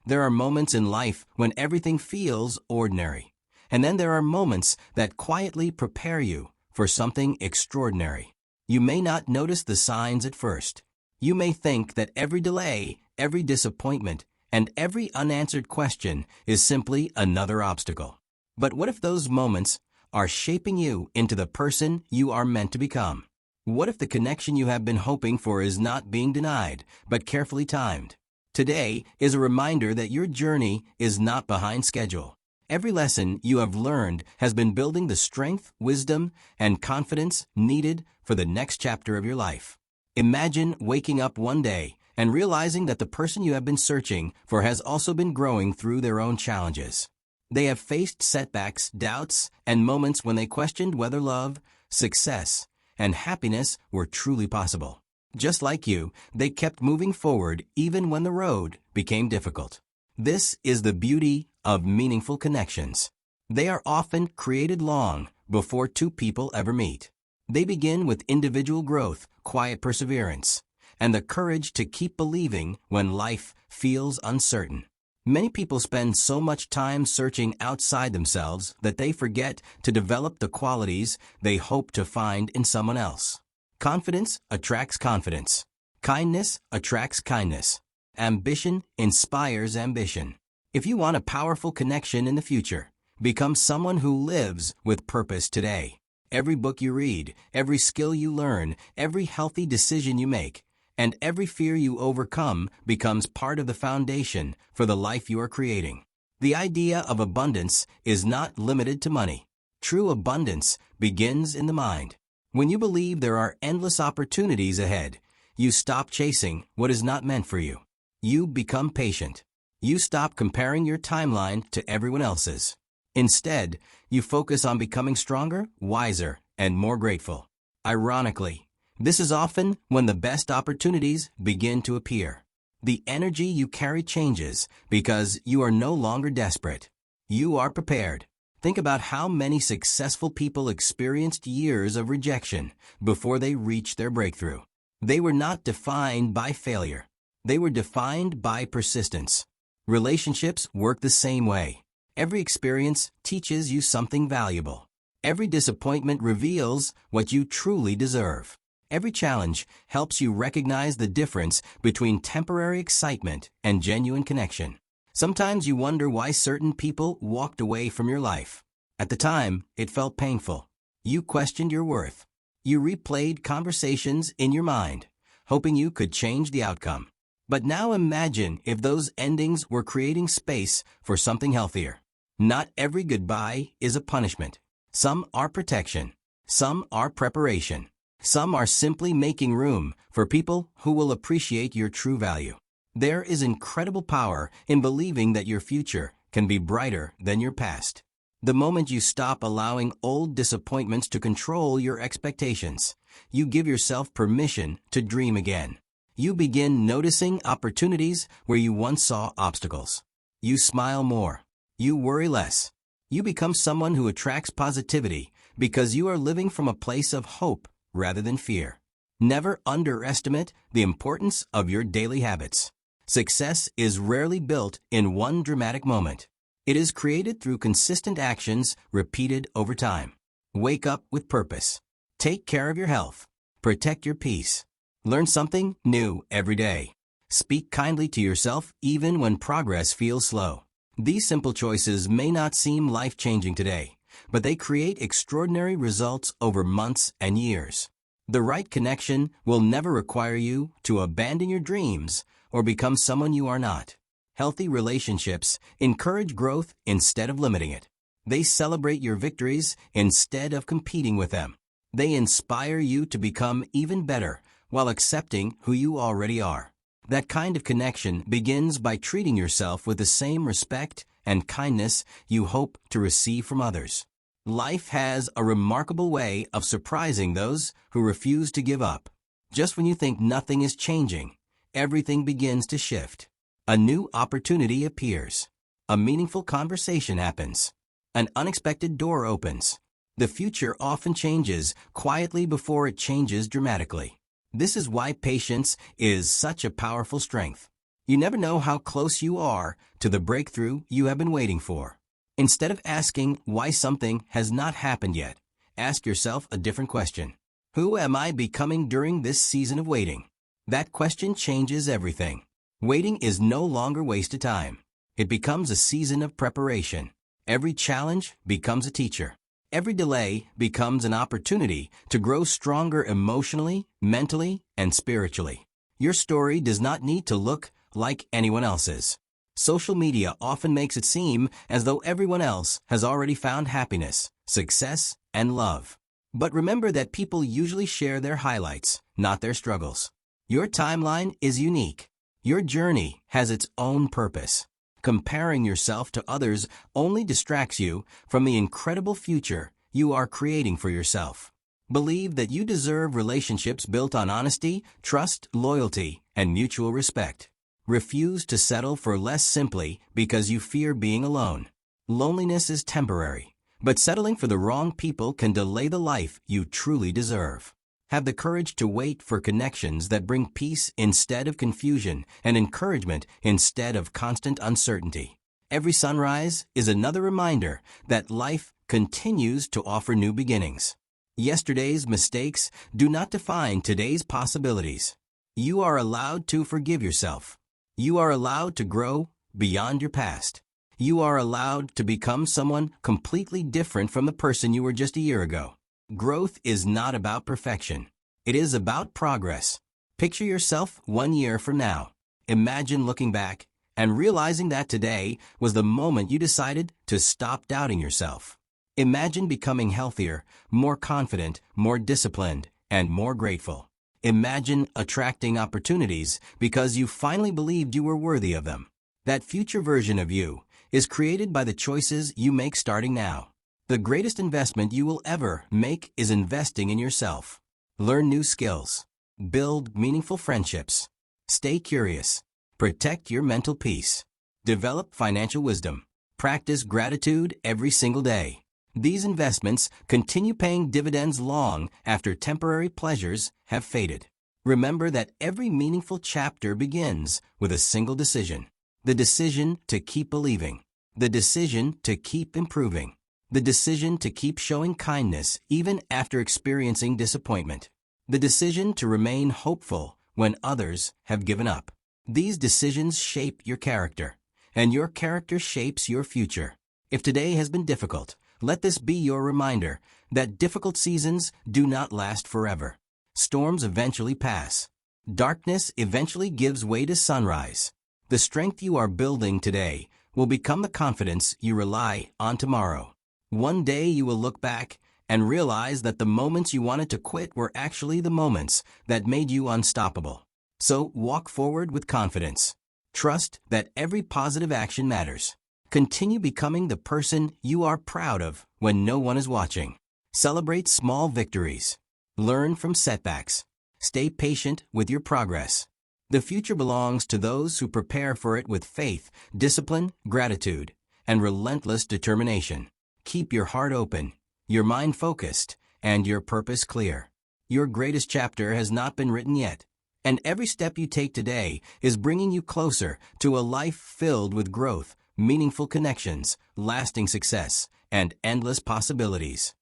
There are moments in life when everything feels ordinary. And then there are moments that quietly prepare you for something extraordinary. You may not notice the signs at first. You may think that every delay, every disappointment, and every unanswered question is simply another obstacle. But what if those moments are shaping you into the person you are meant to become? What if the connection you have been hoping for is not being denied, but carefully timed? Today is a reminder that your journey is not behind schedule. Every lesson you have learned has been building the strength, wisdom, and confidence needed for the next chapter of your life. Imagine waking up one day and realizing that the person you have been searching for has also been growing through their own challenges. They have faced setbacks, doubts, and moments when they questioned whether love, success, and happiness were truly possible. Just like you, they kept moving forward even when the road became difficult. This is the beauty of meaningful connections. They are often created long before two people ever meet. They begin with individual growth, quiet perseverance, and the courage to keep believing when life feels uncertain. Many people spend so much time searching outside themselves that they forget to develop the qualities they hope to find in someone else. Confidence attracts confidence. Kindness attracts kindness. Ambition inspires ambition. If you want a powerful connection in the future, become someone who lives with purpose today. Every book you read, every skill you learn, every healthy decision you make, and every fear you overcome becomes part of the foundation for the life you are creating. The idea of abundance is not limited to money. True abundance begins in the mind. When you believe there are endless opportunities ahead, you stop chasing what is not meant for you. You become patient. You stop comparing your timeline to everyone else's. Instead, you focus on becoming stronger, wiser, and more grateful. Ironically, this is often when the best opportunities begin to appear. The energy you carry changes because you are no longer desperate. You are prepared. Think about how many successful people experienced years of rejection before they reached their breakthrough. They were not defined by failure. They were defined by persistence. Relationships work the same way. Every experience teaches you something valuable. Every disappointment reveals what you truly deserve. Every challenge helps you recognize the difference between temporary excitement and genuine connection. Sometimes you wonder why certain people walked away from your life. At the time, it felt painful. You questioned your worth. You replayed conversations in your mind, hoping you could change the outcome. But now imagine if those endings were creating space for something healthier. Not every goodbye is a punishment. Some are protection. Some are preparation. Some are simply making room for people who will appreciate your true value. There is incredible power in believing that your future can be brighter than your past. The moment you stop allowing old disappointments to control your expectations, you give yourself permission to dream again. You begin noticing opportunities where you once saw obstacles. You smile more. You worry less. You become someone who attracts positivity because you are living from a place of hope rather than fear. Never underestimate the importance of your daily habits. Success is rarely built in one dramatic moment. It is created through consistent actions repeated over time. Wake up with purpose. Take care of your health. Protect your peace. Learn something new every day. Speak kindly to yourself even when progress feels slow. These simple choices may not seem life-changing today, but they create extraordinary results over months and years. The right connection will never require you to abandon your dreams or become someone you are not. Healthy relationships encourage growth instead of limiting it. They celebrate your victories instead of competing with them. They inspire you to become even better while accepting who you already are. That kind of connection begins by treating yourself with the same respect and kindness you hope to receive from others. Life has a remarkable way of surprising those who refuse to give up. Just when you think nothing is changing, everything begins to shift. A new opportunity appears. A meaningful conversation happens. An unexpected door opens. The future often changes quietly before it changes dramatically. This is why patience is such a powerful strength. You never know how close you are to the breakthrough you have been waiting for. Instead of asking why something has not happened yet, ask yourself a different question. Who am I becoming during this season of waiting? That question changes everything. Waiting is no longer wasted time. It becomes a season of preparation. Every challenge becomes a teacher. Every delay becomes an opportunity to grow stronger emotionally, mentally, and spiritually. Your story does not need to look like anyone else's. Social media often makes it seem as though everyone else has already found happiness, success, and love. But remember that people usually share their highlights, not their struggles. Your timeline is unique. Your journey has its own purpose. Comparing yourself to others only distracts you from the incredible future you are creating for yourself. Believe that you deserve relationships built on honesty, trust, loyalty, and mutual respect. Refuse to settle for less simply because you fear being alone. Loneliness is temporary, but settling for the wrong people can delay the life you truly deserve. Have the courage to wait for connections that bring peace instead of confusion and encouragement instead of constant uncertainty. Every sunrise is another reminder that life continues to offer new beginnings. Yesterday's mistakes do not define today's possibilities. You are allowed to forgive yourself. You are allowed to grow beyond your past. You are allowed to become someone completely different from the person you were just a year ago. Growth is not about perfection. It is about progress. Picture yourself 1 year from now. Imagine looking back and realizing that today was the moment you decided to stop doubting yourself. Imagine becoming healthier, more confident, more disciplined, and more grateful. Imagine attracting opportunities because you finally believed you were worthy of them. That future version of you is created by the choices you make starting now. The greatest investment you will ever make is investing in yourself. Learn new skills. Build meaningful friendships. Stay curious. Protect your mental peace. Develop financial wisdom. Practice gratitude every single day. These investments continue paying dividends long after temporary pleasures have faded. Remember that every meaningful chapter begins with a single decision. The decision to keep believing. The decision to keep improving. The decision to keep showing kindness even after experiencing disappointment. The decision to remain hopeful when others have given up. These decisions shape your character, and your character shapes your future. If today has been difficult, let this be your reminder that difficult seasons do not last forever. Storms eventually pass. Darkness eventually gives way to sunrise. The strength you are building today will become the confidence you rely on tomorrow. One day you will look back and realize that the moments you wanted to quit were actually the moments that made you unstoppable. So walk forward with confidence. Trust that every positive action matters. Continue becoming the person you are proud of when no one is watching. Celebrate small victories. Learn from setbacks. Stay patient with your progress. The future belongs to those who prepare for it with faith, discipline, gratitude, and relentless determination. Keep your heart open, your mind focused, and your purpose clear. Your greatest chapter has not been written yet, and every step you take today is bringing you closer to a life filled with growth, meaningful connections, lasting success, and endless possibilities.